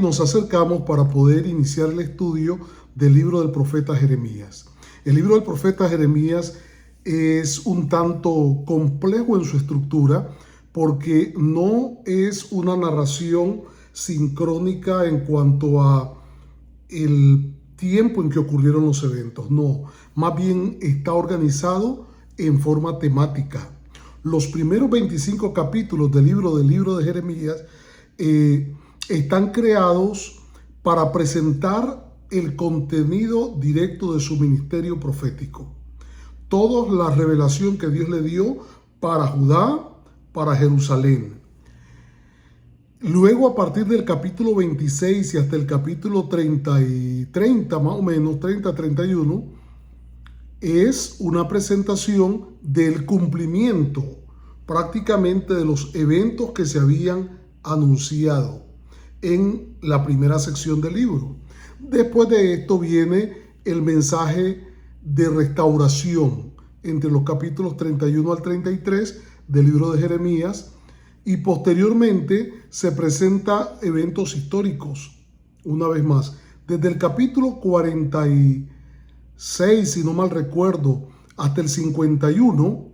Nos acercamos para poder iniciar el estudio del libro del profeta Jeremías. El libro del profeta Jeremías es un tanto complejo en su estructura porque no es una narración sincrónica en cuanto a el tiempo en que ocurrieron los eventos. No, más bien está organizado en forma temática. Los primeros 25 capítulos del libro de Jeremías están creados para presentar el contenido directo de su ministerio profético. Toda la revelación que Dios le dio para Judá, para Jerusalén. Luego, a partir del capítulo 26 y hasta el capítulo 30 más o menos, 30-31, es una presentación del cumplimiento prácticamente de los eventos que se habían anunciado en la primera sección del libro. Después de esto viene el mensaje de restauración entre los capítulos 31 al 33 del libro de Jeremías, y posteriormente se presenta eventos históricos. Una vez más, desde el capítulo 46, si no mal recuerdo, hasta el 51,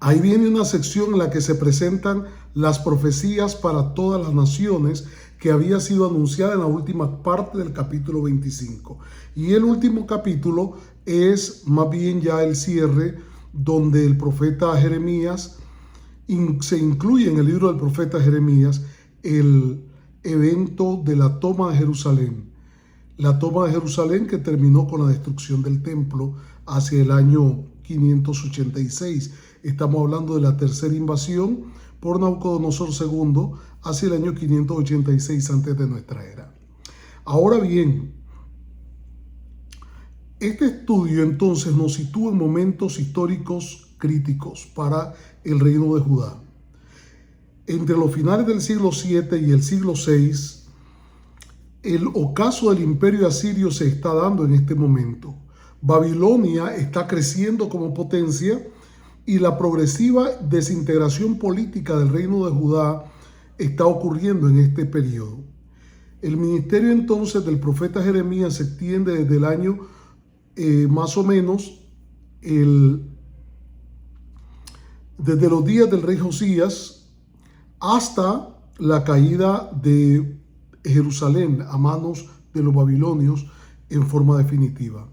ahí viene una sección en la que se presentan las profecías para todas las naciones que había sido anunciada en la última parte del capítulo 25. Y el último capítulo es más bien ya el cierre, donde el profeta Jeremías se incluye en el libro del profeta Jeremías el evento de la toma de Jerusalén. La toma de Jerusalén que terminó con la destrucción del templo hacia el año 586. Estamos hablando de la tercera invasión por Nabucodonosor II hacia el año 586 antes de nuestra era. Ahora bien, este estudio entonces nos sitúa en momentos históricos críticos para el reino de Judá. Entre los finales del siglo VII y el siglo VI, el ocaso del imperio asirio se está dando en este momento. Babilonia está creciendo como potencia y la progresiva desintegración política del reino de Judá está ocurriendo en este periodo. El ministerio entonces del profeta Jeremías se extiende desde el año más o menos desde los días del rey Josías hasta la caída de Jerusalén a manos de los babilonios en forma definitiva.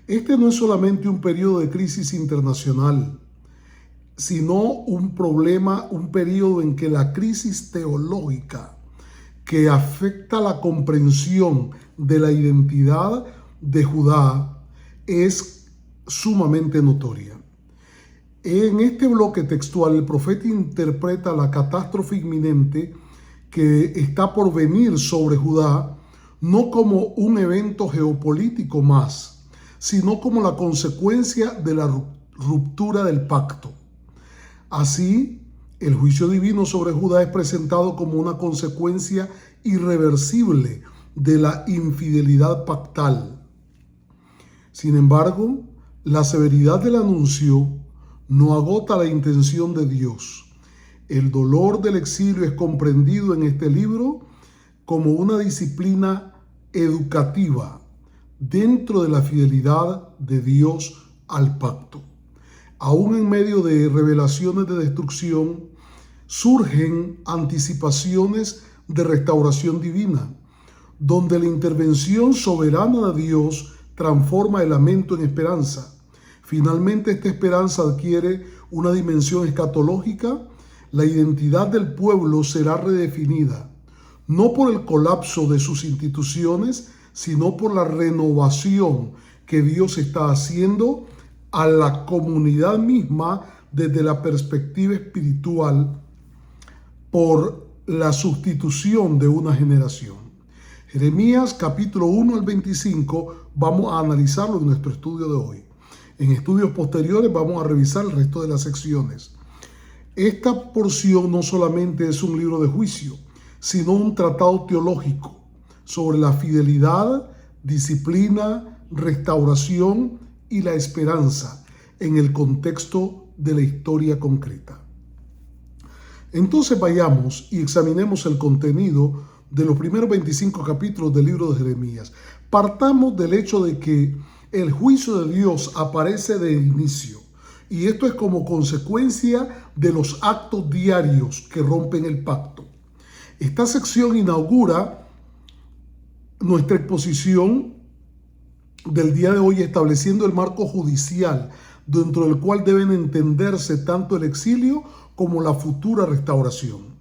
Este no es solamente un periodo de crisis internacional, sino un periodo en que la crisis teológica que afecta la comprensión de la identidad de Judá es sumamente notoria. En este bloque textual, el profeta interpreta la catástrofe inminente que está por venir sobre Judá no como un evento geopolítico más, sino como la consecuencia de la ruptura del pacto. Así, el juicio divino sobre Judá es presentado como una consecuencia irreversible de la infidelidad pactal. Sin embargo, la severidad del anuncio no agota la intención de Dios. El dolor del exilio es comprendido en este libro como una disciplina educativa dentro de la fidelidad de Dios al pacto. Aún en medio de revelaciones de destrucción, surgen anticipaciones de restauración divina, donde la intervención soberana de Dios transforma el lamento en esperanza. Finalmente, esta esperanza adquiere una dimensión escatológica. La identidad del pueblo será redefinida, no por el colapso de sus instituciones, sino por la renovación que Dios está haciendo a la comunidad misma desde la perspectiva espiritual por la sustitución de una generación. Jeremías capítulo 1 al 25 vamos a analizarlo en nuestro estudio de hoy. En estudios posteriores vamos a revisar el resto de las secciones. Esta porción no solamente es un libro de juicio, sino un tratado teológico sobre la fidelidad, disciplina, restauración y la esperanza en el contexto de la historia concreta. Entonces vayamos y examinemos el contenido de los primeros 25 capítulos del libro de Jeremías. Partamos del hecho de que el juicio de Dios aparece de inicio, y esto es como consecuencia de los actos diarios que rompen el pacto. Esta sección inaugura nuestra exposición del día de hoy, estableciendo el marco judicial dentro del cual deben entenderse tanto el exilio como la futura restauración.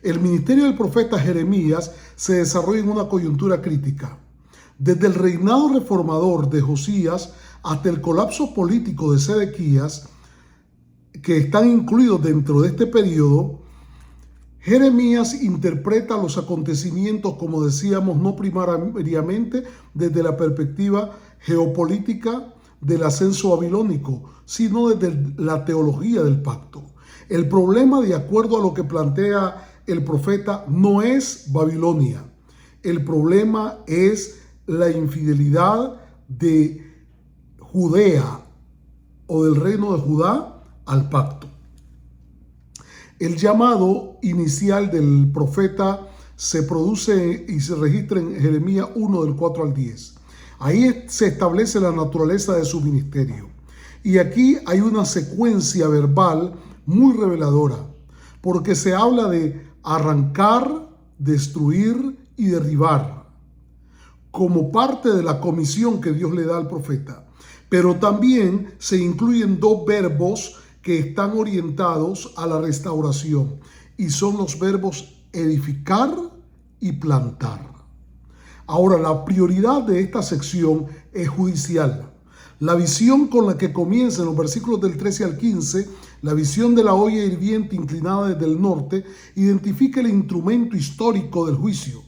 El ministerio del profeta Jeremías se desarrolla en una coyuntura crítica. Desde el reinado reformador de Josías hasta el colapso político de Sedequías, que están incluidos dentro de este periodo, Jeremías interpreta los acontecimientos, como decíamos, no primariamente desde la perspectiva geopolítica del ascenso babilónico, sino desde la teología del pacto. El problema, de acuerdo a lo que plantea el profeta, no es Babilonia. El problema es la infidelidad de Judea o del reino de Judá al pacto. El llamado inicial del profeta se produce y se registra en Jeremías 1 del 4 al 10. Ahí se establece la naturaleza de su ministerio. Y aquí hay una secuencia verbal muy reveladora, porque se habla de arrancar, destruir y derribar, como parte de la comisión que Dios le da al profeta. Pero también se incluyen dos verbos que están orientados a la restauración, y son los verbos edificar y plantar. Ahora, la prioridad de esta sección es judicial. La visión con la que comienza en los versículos del 13 al 15, la visión de la olla hirviente inclinada desde el norte, identifica el instrumento histórico del juicio.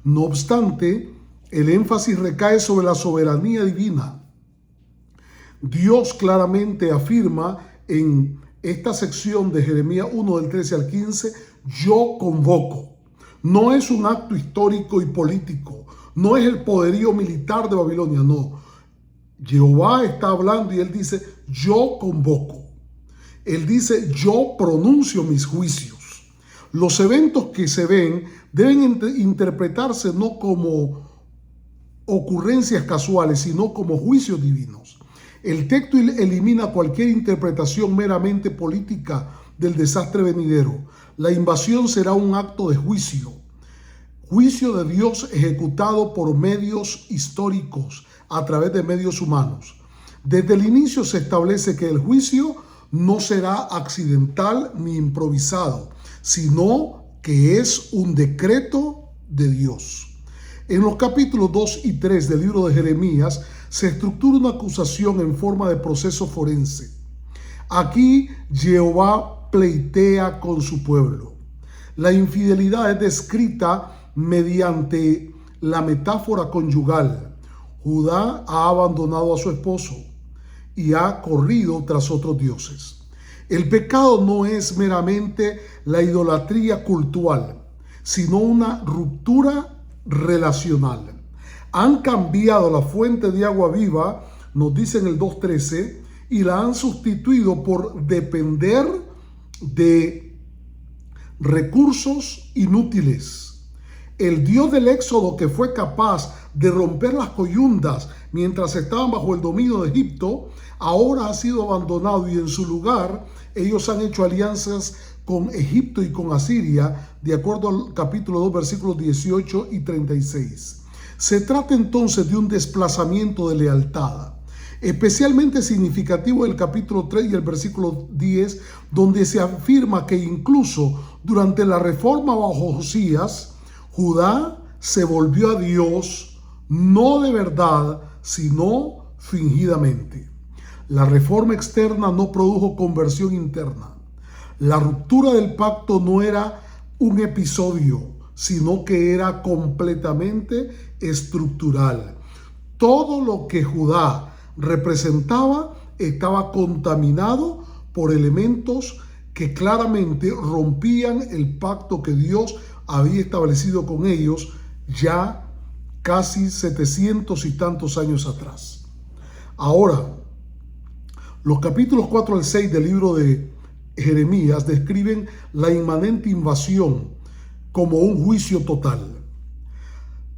No obstante, el énfasis recae sobre la soberanía divina. Dios claramente afirma en esta sección de Jeremías 1 del 13 al 15, yo convoco. No es un acto histórico y político, no es el poderío militar de Babilonia, no. Jehová está hablando y él dice, yo convoco. Él dice, yo pronuncio mis juicios. Los eventos que se ven deben interpretarse no como ocurrencias casuales, sino como juicios divinos. El texto elimina cualquier interpretación meramente política del desastre venidero. La invasión será un acto de juicio de Dios ejecutado por medios históricos, a través de medios humanos. Desde el inicio se establece que el juicio no será accidental ni improvisado, sino que es un decreto de Dios. En los capítulos 2 y 3 del libro de Jeremías se estructura una acusación en forma de proceso forense. Aquí Jehová pleitea con su pueblo. La infidelidad es descrita mediante la metáfora conyugal. Judá ha abandonado a su esposo y ha corrido tras otros dioses. El pecado no es meramente la idolatría cultural, sino una ruptura relacional. Han cambiado la fuente de agua viva, nos dice en el 2.13, y la han sustituido por depender de recursos inútiles. El Dios del Éxodo, que fue capaz de romper las coyundas mientras estaban bajo el dominio de Egipto, ahora ha sido abandonado, y en su lugar ellos han hecho alianzas con Egipto y con Asiria, de acuerdo al capítulo 2, versículos 18 y 36. Se trata entonces de un desplazamiento de lealtad. Especialmente significativo el capítulo 3 y el versículo 10, donde se afirma que incluso durante la reforma bajo Josías, Judá se volvió a Dios no de verdad, sino fingidamente. La reforma externa no produjo conversión interna. La ruptura del pacto no era un episodio, sino que era completamente estructural. Todo lo que Judá representaba estaba contaminado por elementos que claramente rompían el pacto que Dios había establecido con ellos ya casi 700 y tantos años atrás. Ahora, los capítulos 4 al 6 del libro de Jeremías describen la inmanente invasión como un juicio total.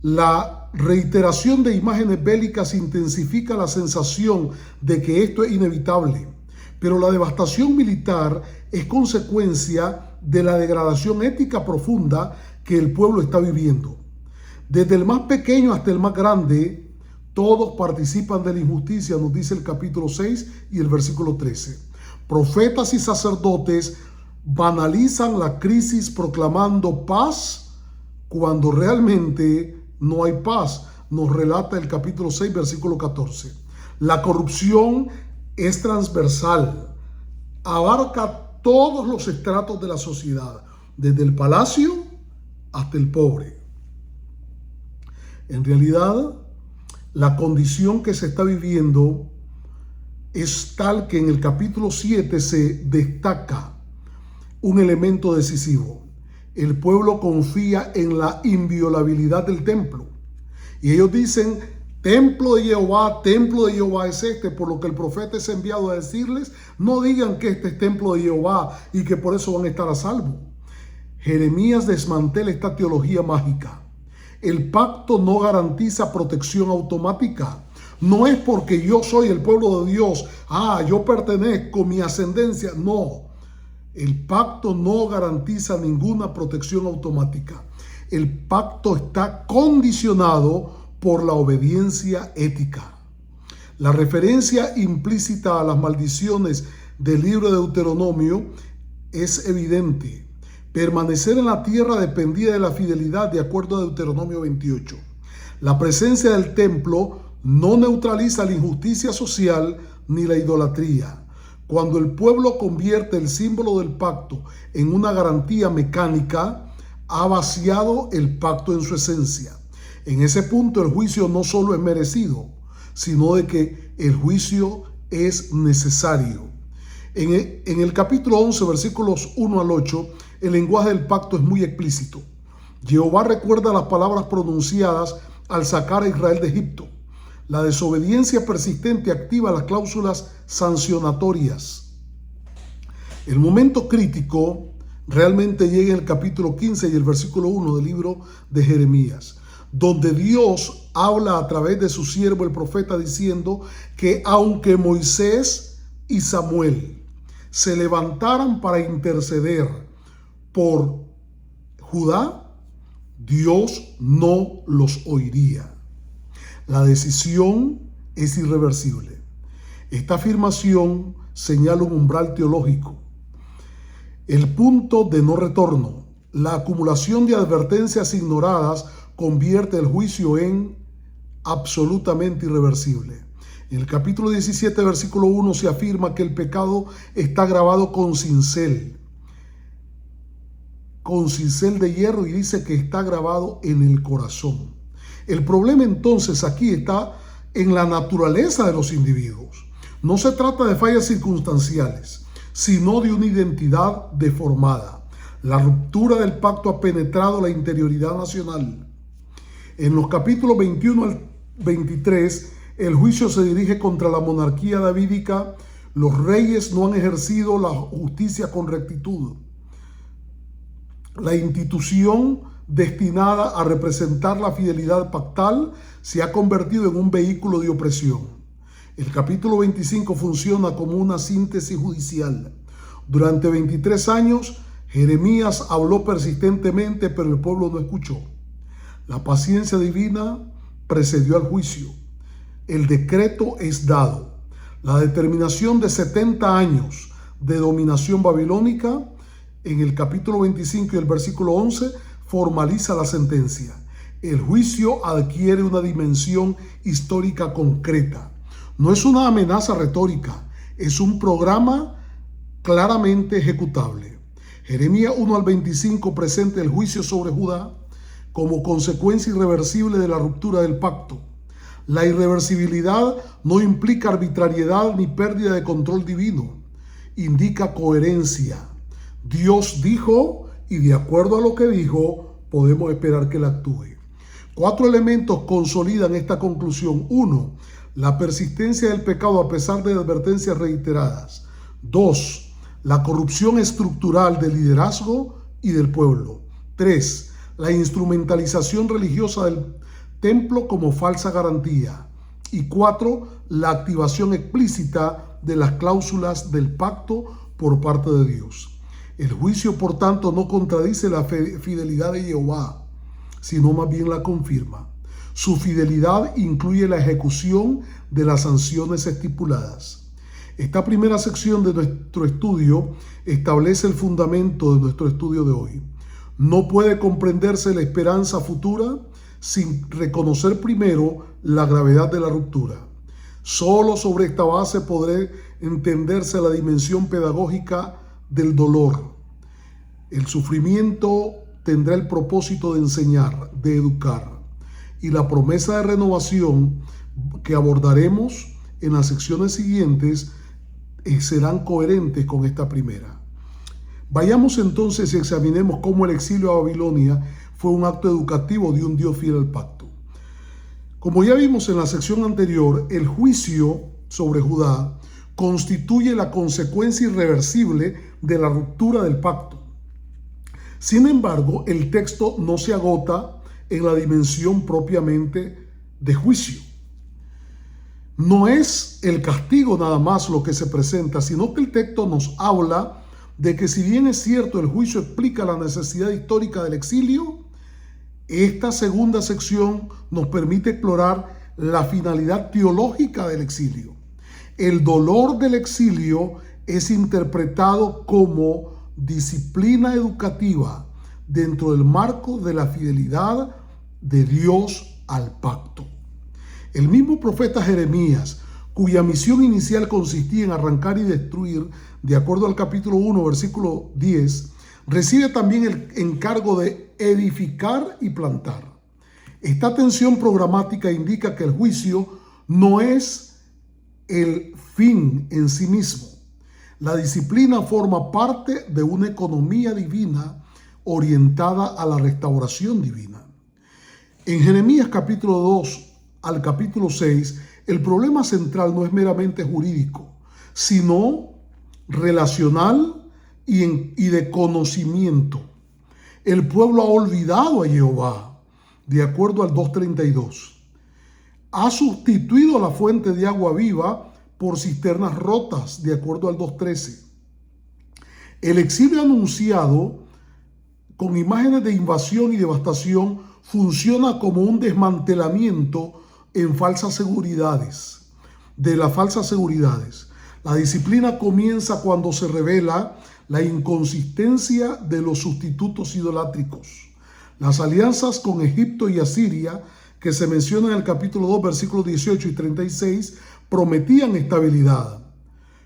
La reiteración de imágenes bélicas intensifica la sensación de que esto es inevitable, pero la devastación militar es consecuencia de la degradación ética profunda que el pueblo está viviendo. Desde el más pequeño hasta el más grande, todos participan de la injusticia, nos dice el capítulo 6 y el versículo 13. Profetas y sacerdotes banalizan la crisis proclamando paz cuando realmente no hay paz, nos relata el capítulo 6, versículo 14. La corrupción es transversal, abarca todos los estratos de la sociedad, desde el palacio hasta el pobre. En realidad, la condición que se está viviendo es tal que en el capítulo 7 se destaca un elemento decisivo. El pueblo confía en la inviolabilidad del templo. Y ellos dicen, templo de Jehová es este, por lo que el profeta es enviado a decirles, no digan que este es templo de Jehová y que por eso van a estar a salvo. Jeremías desmantela esta teología mágica. El pacto no garantiza protección automática. No es porque yo soy el pueblo de Dios, yo pertenezco, mi ascendencia, no. El pacto no garantiza ninguna protección automática. El pacto está condicionado por la obediencia ética. La referencia implícita a las maldiciones del libro de Deuteronomio es evidente. Permanecer en la tierra dependía de la fidelidad de acuerdo a Deuteronomio 28. La presencia del templo no neutraliza la injusticia social ni la idolatría. Cuando el pueblo convierte el símbolo del pacto en una garantía mecánica, ha vaciado el pacto en su esencia. En ese punto el juicio no solo es merecido, sino de que el juicio es necesario. En el capítulo 11, versículos 1 al 8, el lenguaje del pacto es muy explícito. Jehová recuerda las palabras pronunciadas al sacar a Israel de Egipto. La desobediencia persistente activa las cláusulas sancionatorias. El momento crítico realmente llega en el capítulo 15 y el versículo 1 del libro de Jeremías, donde Dios habla a través de su siervo el profeta diciendo que aunque Moisés y Samuel se levantaran para interceder por Judá, Dios no los oiría. La decisión es irreversible. Esta afirmación señala un umbral teológico. El punto de no retorno. La acumulación de advertencias ignoradas convierte el juicio en absolutamente irreversible. En el capítulo 17, versículo 1 se afirma que el pecado está grabado con cincel de hierro, y dice que está grabado en el corazón. El problema entonces aquí está en la naturaleza de los individuos. No se trata de fallas circunstanciales, sino de una identidad deformada. La ruptura del pacto ha penetrado la interioridad nacional. En los capítulos 21 al 23, el juicio se dirige contra la monarquía davídica. Los reyes no han ejercido la justicia con rectitud. La institución destinada a representar la fidelidad pactal se ha convertido en un vehículo de opresión. El capítulo 25 funciona como una síntesis judicial. Durante 23 años, Jeremías habló persistentemente, pero el pueblo no escuchó. La paciencia divina precedió al juicio. El decreto es dado. La determinación de 70 años de dominación babilónica, en el capítulo 25 y el versículo 11, formaliza la sentencia. El juicio adquiere una dimensión histórica concreta. No es una amenaza retórica, es un programa claramente ejecutable. Jeremías 1 al 25 presenta el juicio sobre Judá como consecuencia irreversible de la ruptura del pacto. La irreversibilidad no implica arbitrariedad ni pérdida de control divino, indica coherencia. Dios dijo, y de acuerdo a lo que dijo, podemos esperar que Él actúe. 4 elementos consolidan esta conclusión. 1. La persistencia del pecado a pesar de advertencias reiteradas. 2. La corrupción estructural del liderazgo y del pueblo. 3. La instrumentalización religiosa templo como falsa garantía. Y 4, la activación explícita de las cláusulas del pacto por parte de Dios. El juicio, por tanto, no contradice la fidelidad de Jehová, sino más bien la confirma. Su fidelidad incluye la ejecución de las sanciones estipuladas. Esta primera sección de nuestro estudio establece el fundamento de nuestro estudio de hoy. No puede comprenderse la esperanza futura sin reconocer primero la gravedad de la ruptura. Solo sobre esta base podrá entenderse la dimensión pedagógica del dolor. El sufrimiento tendrá el propósito de enseñar, de educar. Y la promesa de renovación que abordaremos en las secciones siguientes serán coherentes con esta primera. Vayamos entonces y examinemos cómo el exilio a Babilonia fue un acto educativo de un Dios fiel al pacto. Como ya vimos en la sección anterior, el juicio sobre Judá constituye la consecuencia irreversible de la ruptura del pacto. Sin embargo, el texto no se agota en la dimensión propiamente de juicio. No es el castigo nada más lo que se presenta, sino que el texto nos habla de que, si bien es cierto el juicio explica la necesidad histórica del exilio, esta segunda sección nos permite explorar la finalidad teológica del exilio. El dolor del exilio es interpretado como disciplina educativa dentro del marco de la fidelidad de Dios al pacto. El mismo profeta Jeremías, cuya misión inicial consistía en arrancar y destruir, de acuerdo al capítulo 1, versículo 10, recibe también el encargo de edificar y plantar. Esta tensión programática indica que el juicio no es el fin en sí mismo. La disciplina forma parte de una economía divina orientada a la restauración divina. En Jeremías capítulo 2 al capítulo 6, el problema central no es meramente jurídico, sino relacional y de conocimiento. El pueblo ha olvidado a Jehová, de acuerdo al 2:32. Ha sustituido la fuente de agua viva por cisternas rotas, de acuerdo al 2:13. El exilio anunciado con imágenes de invasión y devastación funciona como un desmantelamiento en falsas seguridades, de las falsas seguridades. La disciplina comienza cuando se revela la inconsistencia de los sustitutos idolátricos. Las alianzas con Egipto y Asiria, que se mencionan en el capítulo 2, versículos 18 y 36, prometían estabilidad,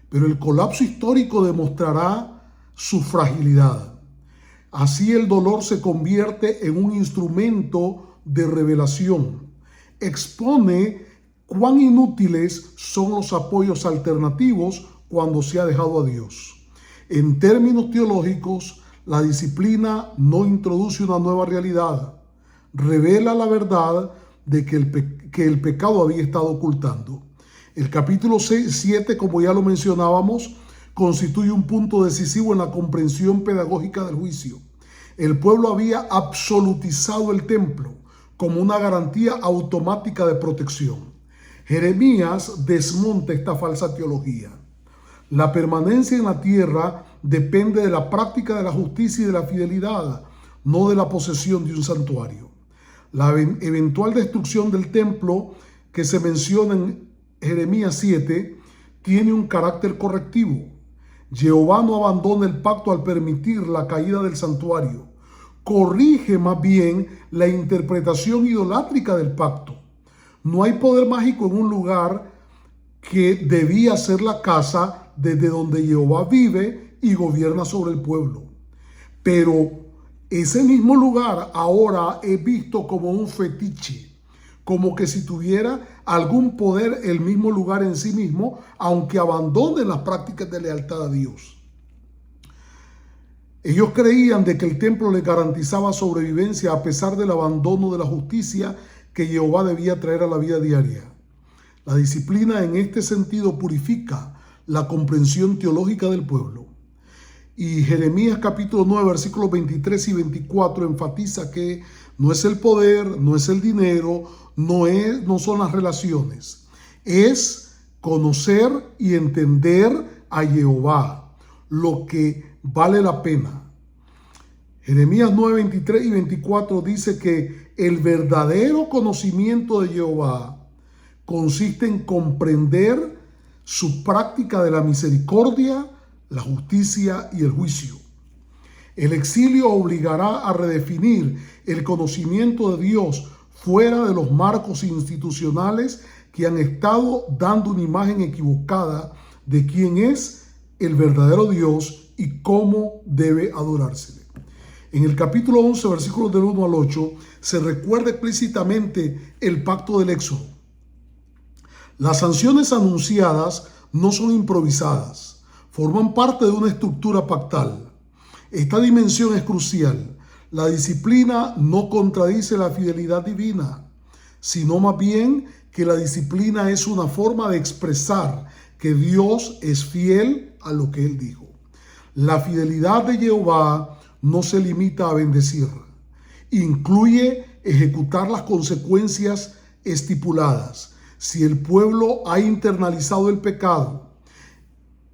pero el colapso histórico demostrará su fragilidad. Así el dolor se convierte en un instrumento de revelación. Expone cuán inútiles son los apoyos alternativos cuando se ha dejado a Dios. En términos teológicos, la disciplina no introduce una nueva realidad. Revela la verdad de que el pecado había estado ocultando. El capítulo 7, como ya lo mencionábamos, constituye un punto decisivo en la comprensión pedagógica del juicio. El pueblo había absolutizado el templo como una garantía automática de protección. Jeremías desmonta esta falsa teología. La permanencia en la tierra depende de la práctica de la justicia y de la fidelidad, no de la posesión de un santuario. La eventual destrucción del templo que se menciona en Jeremías 7 tiene un carácter correctivo. Jehová no abandona el pacto al permitir la caída del santuario. Corrige más bien la interpretación idolátrica del pacto. No hay poder mágico en un lugar que debía ser la casa desde donde Jehová vive y gobierna sobre el pueblo. Pero ese mismo lugar ahora es visto como un fetiche, como que si tuviera algún poder el mismo lugar en sí mismo, aunque abandone las prácticas de lealtad a Dios. Ellos creían de que el templo les garantizaba sobrevivencia a pesar del abandono de la justicia que Jehová debía traer a la vida diaria. La disciplina en este sentido purifica la comprensión teológica del pueblo. Y Jeremías capítulo 9, versículos 23 y 24 enfatiza que No es el poder, no es el dinero, no son las relaciones. Es conocer y entender a Jehová, lo que vale la pena. Jeremías 9, 23 y 24 dice que el verdadero conocimiento de Jehová consiste en comprender su práctica de la misericordia, la justicia y el juicio. El exilio obligará a redefinir el conocimiento de Dios fuera de los marcos institucionales que han estado dando una imagen equivocada de quién es el verdadero Dios y cómo debe adorársele. En el capítulo 11, versículos del 1 al 8, se recuerda explícitamente el pacto del Éxodo. Las sanciones anunciadas no son improvisadas, forman parte de una estructura pactal. Esta dimensión es crucial. La disciplina no contradice la fidelidad divina, sino más bien que la disciplina es una forma de expresar que Dios es fiel a lo que Él dijo. La fidelidad de Jehová no se limita a bendecir, incluye ejecutar las consecuencias estipuladas. Si el pueblo ha internalizado el pecado,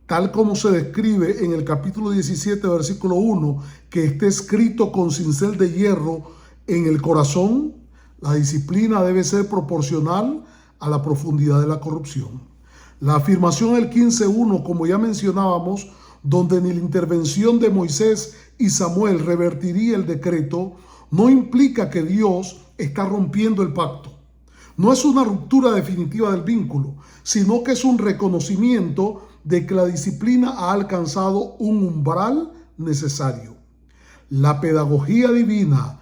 tal como se describe en el capítulo 17, versículo 1, que esté escrito con cincel de hierro en el corazón, la disciplina debe ser proporcional a la profundidad de la corrupción. La afirmación del 15:1, como ya mencionábamos, donde ni la intervención de Moisés y Samuel revertiría el decreto, no implica que Dios está rompiendo el pacto. No es una ruptura definitiva del vínculo, sino que es un reconocimiento de que la disciplina ha alcanzado un umbral necesario. La pedagogía divina,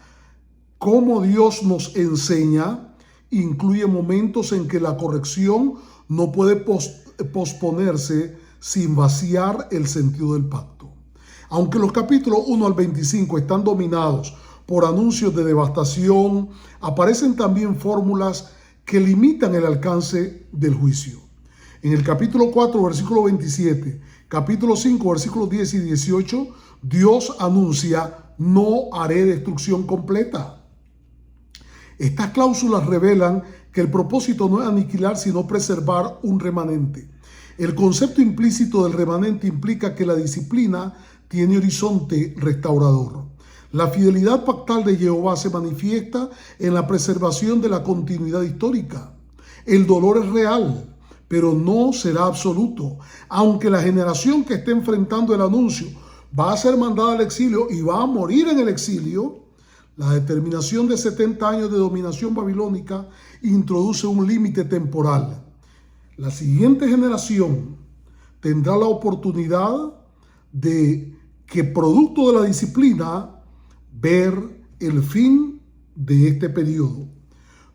como Dios nos enseña, incluye momentos en que la corrección no puede posponerse sin vaciar el sentido del pacto. Aunque los capítulos 1 al 25 están dominados por anuncios de devastación, aparecen también fórmulas que limitan el alcance del juicio. En el capítulo 4, versículo 27, capítulo 5, versículos 10 y 18, Dios anuncia: no haré destrucción completa. Estas cláusulas revelan que el propósito no es aniquilar, sino preservar un remanente. El concepto implícito del remanente implica que la disciplina tiene horizonte restaurador. La fidelidad pactal de Jehová se manifiesta en la preservación de la continuidad histórica. El dolor es real, pero no será absoluto. Aunque la generación que esté enfrentando el anuncio va a ser mandada al exilio y va a morir en el exilio, la determinación de 70 años de dominación babilónica introduce un límite temporal. La siguiente generación tendrá la oportunidad de que, producto de la disciplina, ver el fin de este periodo.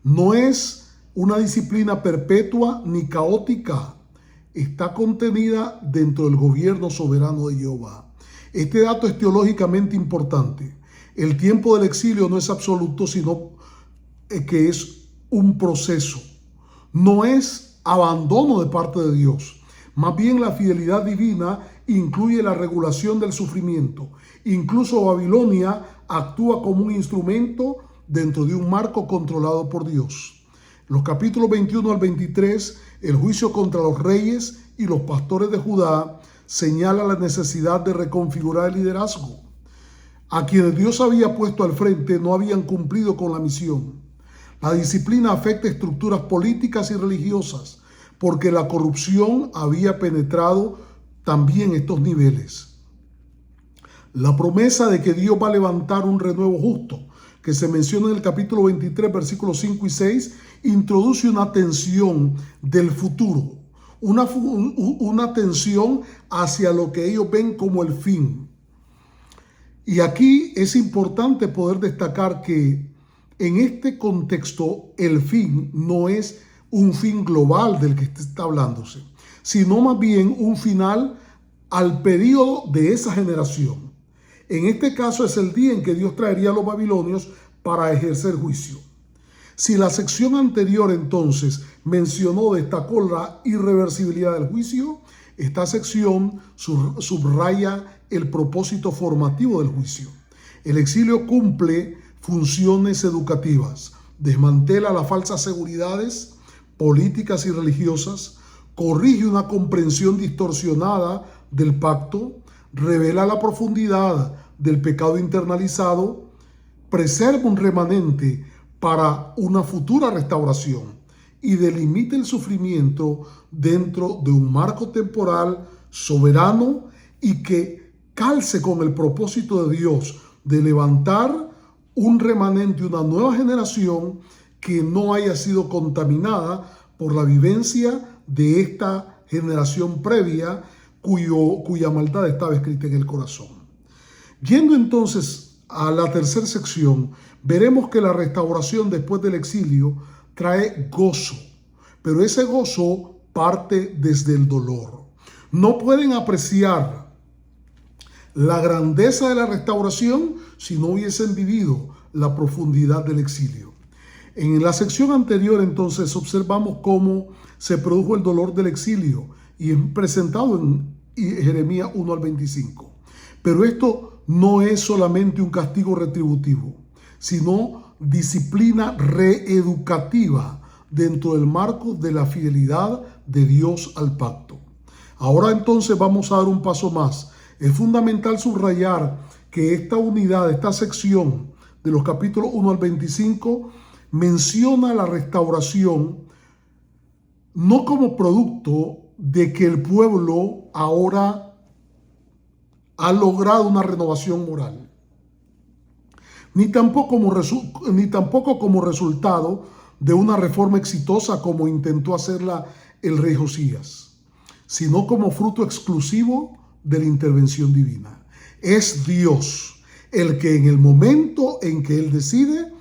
No es una disciplina perpetua ni caótica. Está contenida dentro del gobierno soberano de Jehová. Este dato es teológicamente importante. El tiempo del exilio no es absoluto, sino que es un proceso. No es abandono de parte de Dios. Más bien, la fidelidad divina incluye la regulación del sufrimiento. Incluso Babilonia actúa como un instrumento dentro de un marco controlado por Dios. Los capítulos 21 al 23, el juicio contra los reyes y los pastores de Judá señala la necesidad de reconfigurar el liderazgo. A quienes Dios había puesto al frente no habían cumplido con la misión. La disciplina afecta estructuras políticas y religiosas, porque la corrupción había penetrado también estos niveles. La promesa de que Dios va a levantar un renuevo justo, que se menciona en el capítulo 23, versículos 5 y 6, introduce una tensión del futuro, una tensión hacia lo que ellos ven como el fin. Y aquí es importante poder destacar que en este contexto el fin no es un fin global del que está hablándose, sino más bien un final al periodo de esa generación. En este caso es el día en que Dios traería a los babilonios para ejercer juicio. Si la sección anterior entonces destacó la irreversibilidad del juicio, esta sección subraya el propósito formativo del juicio. El exilio cumple funciones educativas, desmantela las falsas seguridades políticas y religiosas, corrige una comprensión distorsionada del pacto, revela la profundidad del pecado internalizado, preserva un remanente para una futura restauración y delimita el sufrimiento dentro de un marco temporal soberano y que calce con el propósito de Dios de levantar un remanente, una nueva generación que no haya sido contaminada por la vivencia de esta generación previa cuya maldad estaba escrita en el corazón. Yendo entonces a la tercera sección, veremos que la restauración después del exilio trae gozo, pero ese gozo parte desde el dolor. No pueden apreciar la grandeza de la restauración si no hubiesen vivido la profundidad del exilio. En la sección anterior entonces observamos cómo se produjo el dolor del exilio y es presentado en Jeremías 1 al 25. Pero esto no es solamente un castigo retributivo, sino disciplina reeducativa dentro del marco de la fidelidad de Dios al pacto. Ahora entonces vamos a dar un paso más. Es fundamental subrayar que esta unidad, esta sección de los capítulos 1 al 25 menciona la restauración no como producto de que el pueblo ahora ha logrado una renovación moral, ni tampoco como resultado de una reforma exitosa como intentó hacerla el rey Josías, sino como fruto exclusivo de la intervención divina. Es Dios el que en el momento en que Él decide,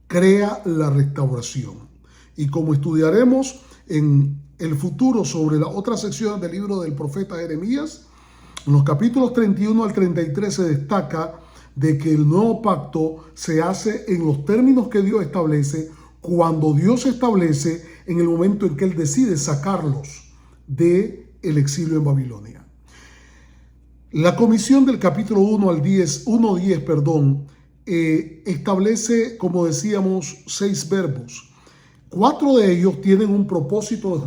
crea la restauración. Y como estudiaremos en el futuro sobre las otras secciones del libro del profeta Jeremías, en los capítulos 31 al 33 se destaca de que el nuevo pacto se hace en los términos que Dios establece, cuando Dios establece en el momento en que Él decide sacarlos del exilio en Babilonia. La comisión del capítulo 1:10, establece, como decíamos, 6 verbos. 4 de ellos tienen un propósito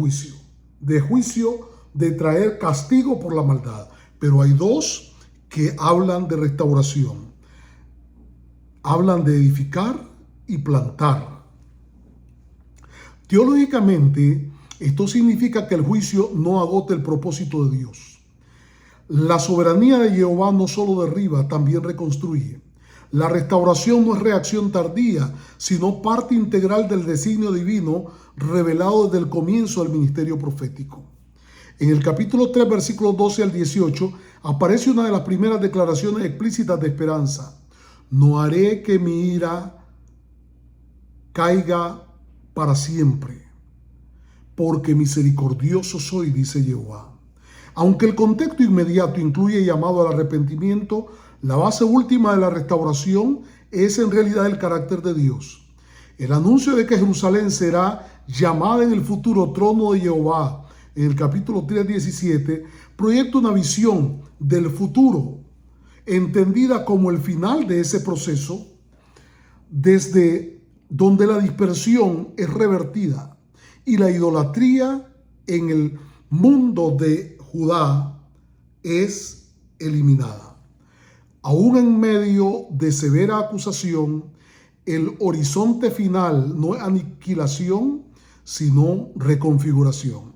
de juicio de traer castigo por la maldad. Pero hay 2 que hablan de restauración. Hablan de edificar y plantar. Teológicamente, esto significa que el juicio no agota el propósito de Dios. La soberanía de Jehová no solo derriba, también reconstruye. La restauración no es reacción tardía, sino parte integral del designio divino revelado desde el comienzo del ministerio profético. En el capítulo 3, versículos 12 al 18, aparece una de las primeras declaraciones explícitas de esperanza. No haré que mi ira caiga para siempre, porque misericordioso soy, dice Jehová. Aunque el contexto inmediato incluye llamado al arrepentimiento, la base última de la restauración es en realidad el carácter de Dios. El anuncio de que Jerusalén será llamada en el futuro trono de Jehová, en el capítulo 3:17, proyecta una visión del futuro, entendida como el final de ese proceso, desde donde la dispersión es revertida y la idolatría en el mundo de Judá es eliminada. Aún en medio de severa acusación, el horizonte final no es aniquilación, sino reconfiguración.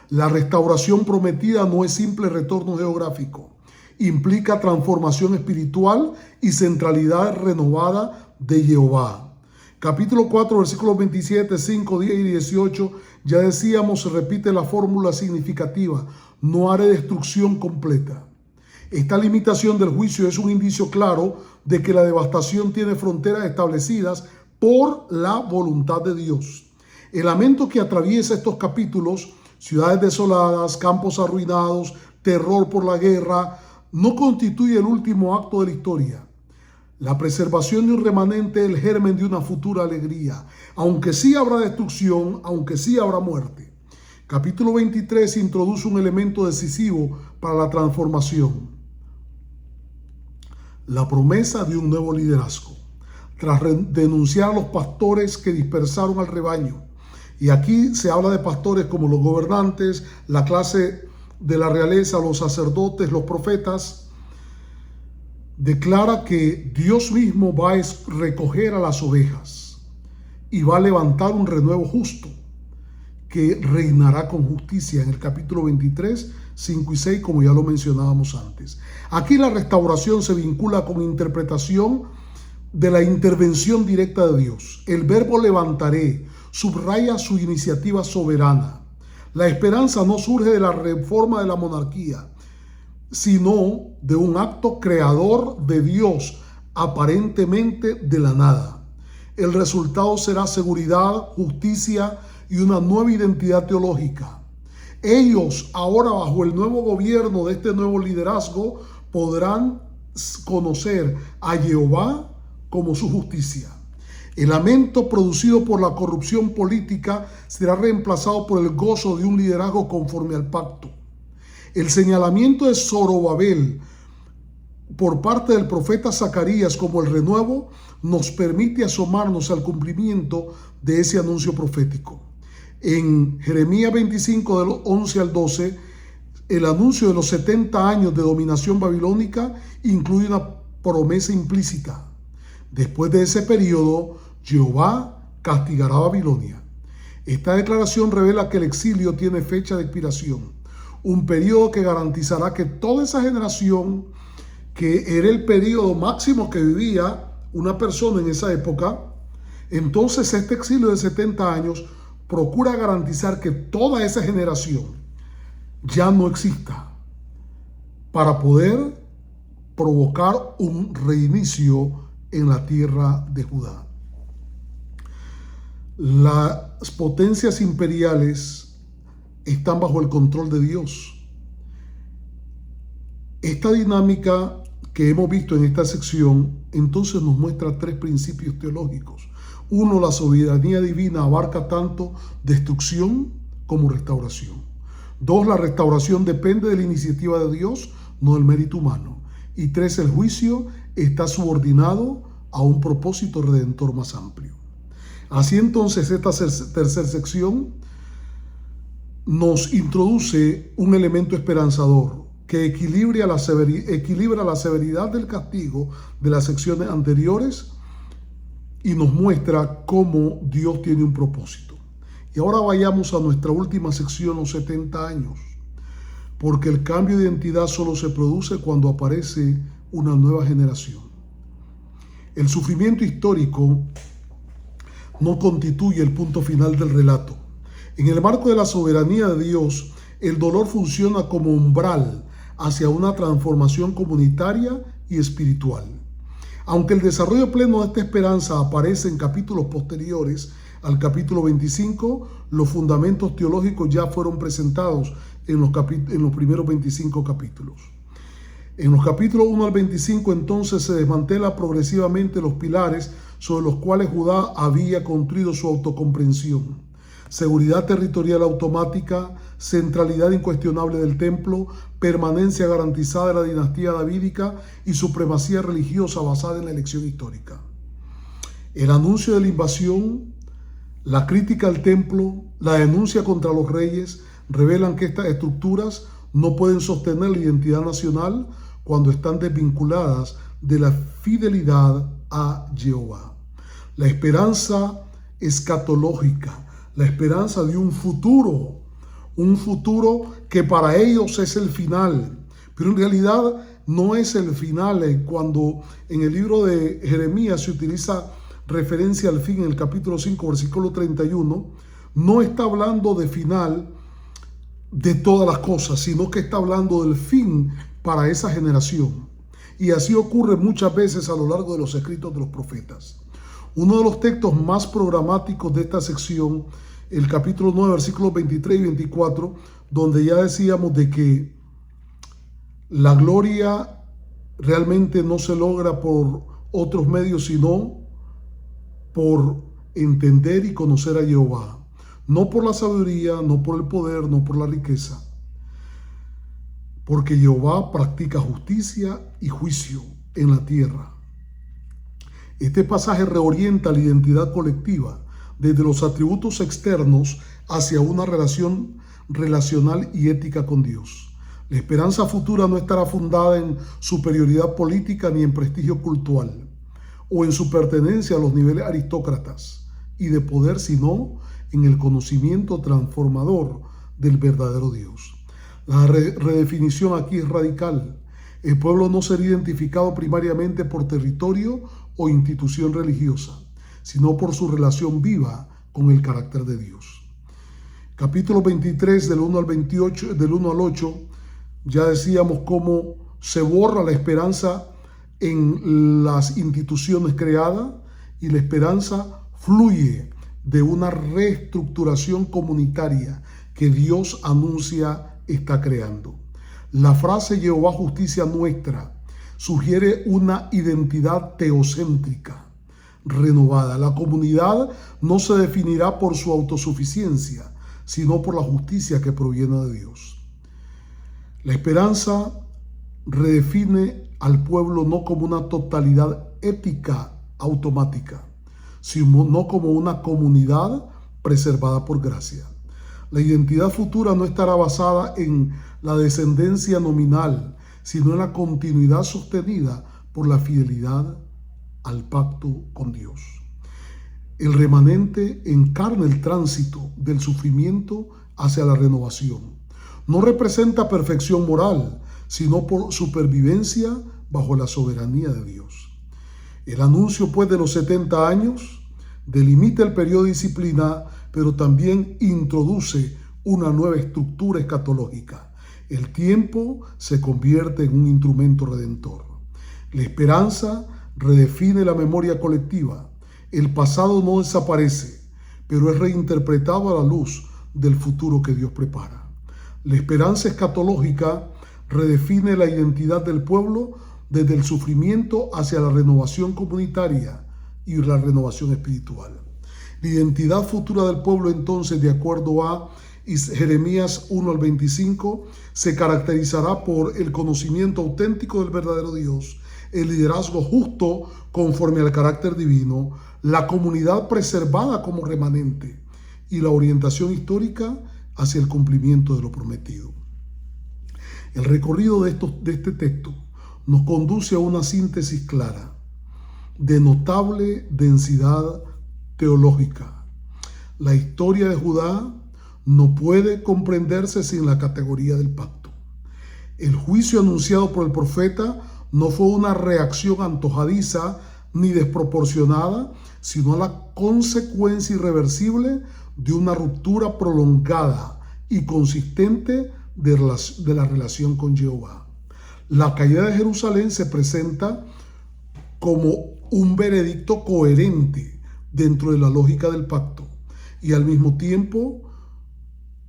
La restauración prometida no es simple retorno geográfico, implica transformación espiritual y centralidad renovada de Jehová. Capítulo 4, versículos 27, 5, 10 y 18, ya decíamos, se repite la fórmula significativa: no haré destrucción completa. Esta limitación del juicio es un indicio claro de que la devastación tiene fronteras establecidas por la voluntad de Dios. El lamento que atraviesa estos capítulos, ciudades desoladas, campos arruinados, terror por la guerra, no constituye el último acto de la historia. La preservación de un remanente es el germen de una futura alegría, aunque sí habrá destrucción, aunque sí habrá muerte. Capítulo 23 introduce un elemento decisivo para la transformación: la promesa de un nuevo liderazgo. tras denunciar a los pastores que dispersaron al rebaño. Y aquí se habla de pastores como los gobernantes, la clase de la realeza, los sacerdotes, los profetas. Declara que Dios mismo va a recoger a las ovejas y va a levantar un renuevo justo que reinará con justicia, en el capítulo 23, 5 y 6, como ya lo mencionábamos antes. Aquí la restauración se vincula con interpretación de la intervención directa de Dios. El verbo levantaré subraya su iniciativa soberana. La esperanza no surge de la reforma de la monarquía, sino de un acto creador de Dios, aparentemente de la nada. El resultado será seguridad, justicia y una nueva identidad teológica. Ellos, ahora bajo el nuevo gobierno de este nuevo liderazgo, podrán conocer a Jehová como su justicia. El lamento producido por la corrupción política será reemplazado por el gozo de un liderazgo conforme al pacto. El señalamiento de Zorobabel por parte del profeta Zacarías como el renuevo nos permite asomarnos al cumplimiento de ese anuncio profético. En Jeremías 25, del 11 al 12, el anuncio de los 70 años de dominación babilónica incluye una promesa implícita. Después de ese periodo, Jehová castigará a Babilonia. Esta declaración revela que el exilio tiene fecha de expiración, un periodo que garantizará que toda esa generación, que era el periodo máximo que vivía una persona en esa época, entonces este exilio de 70 años procura garantizar que toda esa generación ya no exista para poder provocar un reinicio en la tierra de Judá. Las potencias imperiales están bajo el control de Dios. Esta dinámica que hemos visto en esta sección entonces nos muestra tres principios teológicos. Uno, la soberanía divina abarca tanto destrucción como restauración. Dos, la restauración depende de la iniciativa de Dios, no del mérito humano. Y tres, el juicio está subordinado a un propósito redentor más amplio. Así entonces, esta tercera sección nos introduce un elemento esperanzador que equilibra la severidad del castigo de las secciones anteriores y nos muestra cómo Dios tiene un propósito. Y ahora vayamos a nuestra última sección, los 70 años, porque el cambio de identidad solo se produce cuando aparece una nueva generación. El sufrimiento histórico no constituye el punto final del relato. En el marco de la soberanía de Dios, el dolor funciona como umbral hacia una transformación comunitaria y espiritual. Aunque el desarrollo pleno de esta esperanza aparece en capítulos posteriores al capítulo 25, los fundamentos teológicos ya fueron presentados en los primeros 25 capítulos. En los capítulos 1 al 25 entonces se desmantela progresivamente los pilares sobre los cuales Judá había construido su autocomprensión: seguridad territorial automática, centralidad incuestionable del templo, permanencia garantizada de la dinastía davídica y supremacía religiosa basada en la elección histórica. El anuncio de la invasión, la crítica al templo, la denuncia contra los reyes revelan que estas estructuras no pueden sostener la identidad nacional cuando están desvinculadas de la fidelidad a Jehová. La esperanza escatológica, la esperanza de un futuro que para ellos es el final, pero en realidad no es el final. Cuando en el libro de Jeremías se utiliza referencia al fin en el capítulo 5, versículo 31, no está hablando de final de todas las cosas, sino que está hablando del fin para esa generación. Y así ocurre muchas veces a lo largo de los escritos de los profetas. Uno de los textos más programáticos de esta sección, el capítulo 9, versículos 23 y 24, donde ya decíamos de que la gloria realmente no se logra por otros medios, sino por entender y conocer a Jehová. No por la sabiduría, no por el poder, no por la riqueza. Porque Jehová practica justicia y juicio en la tierra. Este pasaje reorienta la identidad colectiva desde los atributos externos hacia una relación relacional y ética con Dios. La esperanza futura no estará fundada en superioridad política ni en prestigio cultural o en su pertenencia a los niveles aristócratas y de poder, sino en el conocimiento transformador del verdadero Dios. La redefinición aquí es radical. El pueblo no será identificado primariamente por territorio o institución religiosa, sino por su relación viva con el carácter de Dios. Capítulo 23, del 1 al 8, ya decíamos cómo se borra la esperanza en las instituciones creadas y la esperanza fluye de una reestructuración comunitaria que Dios anuncia está creando. La frase Jehová justicia nuestra sugiere una identidad teocéntrica renovada. La comunidad no se definirá por su autosuficiencia, sino por la justicia que proviene de Dios. La esperanza redefine al pueblo no como una totalidad ética automática, sino como una comunidad preservada por gracia. La identidad futura no estará basada en la descendencia nominal, sino en la continuidad sostenida por la fidelidad al pacto con Dios. El remanente encarna el tránsito del sufrimiento hacia la renovación. No representa perfección moral, sino por supervivencia bajo la soberanía de Dios. El anuncio, pues, de los 70 años delimita el periodo de disciplina, pero también introduce una nueva estructura escatológica. El tiempo se convierte en un instrumento redentor. La esperanza redefine la memoria colectiva. El pasado no desaparece, pero es reinterpretado a la luz del futuro que Dios prepara. La esperanza escatológica redefine la identidad del pueblo desde el sufrimiento hacia la renovación comunitaria y la renovación espiritual. La identidad futura del pueblo, entonces, de acuerdo a Jeremías 1 al 25, se caracterizará por el conocimiento auténtico del verdadero Dios, el liderazgo justo conforme al carácter divino, la comunidad preservada como remanente y la orientación histórica hacia el cumplimiento de lo prometido. El recorrido de este texto nos conduce a una síntesis clara, de notable densidad teológica. La historia de Judá no puede comprenderse sin la categoría del pacto. El juicio anunciado por el profeta no fue una reacción antojadiza ni desproporcionada, sino la consecuencia irreversible de una ruptura prolongada y consistente de la relación con Jehová. La caída de Jerusalén se presenta como un veredicto coherente dentro de la lógica del pacto y al mismo tiempo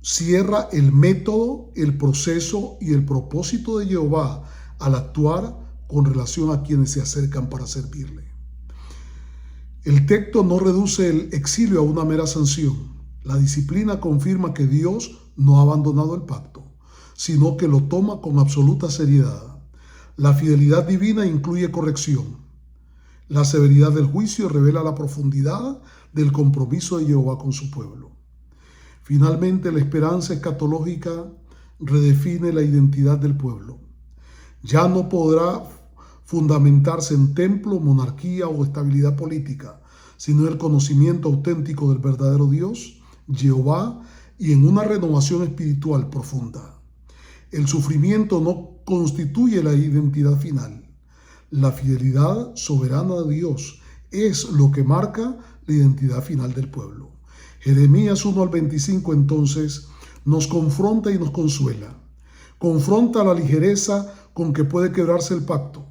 cierra el método, el proceso y el propósito de Jehová al actuar con relación a quienes se acercan para servirle. El texto no reduce el exilio a una mera sanción. La disciplina confirma que Dios no ha abandonado el pacto, sino que lo toma con absoluta seriedad. La fidelidad divina incluye corrección. La severidad del juicio revela la profundidad del compromiso de Jehová con su pueblo. Finalmente, la esperanza escatológica redefine la identidad del pueblo. Ya no podrá fundamentarse en templo, monarquía o estabilidad política, sino en el conocimiento auténtico del verdadero Dios, Jehová, y en una renovación espiritual profunda. El sufrimiento no constituye la identidad final. La fidelidad soberana de Dios es lo que marca la identidad final del pueblo. Jeremías 1 al 25 entonces nos confronta y nos consuela. Confronta la ligereza con que puede quebrarse el pacto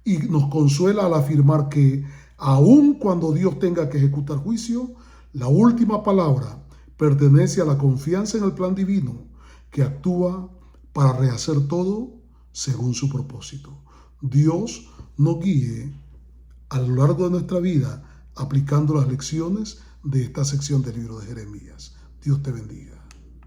y nos consuela al afirmar que aun cuando Dios tenga que ejecutar juicio, la última palabra pertenece a la confianza en el plan divino que actúa para rehacer todo según su propósito. Dios nos guíe a lo largo de nuestra vida aplicando las lecciones de esta sección del libro de Jeremías. Dios te bendiga.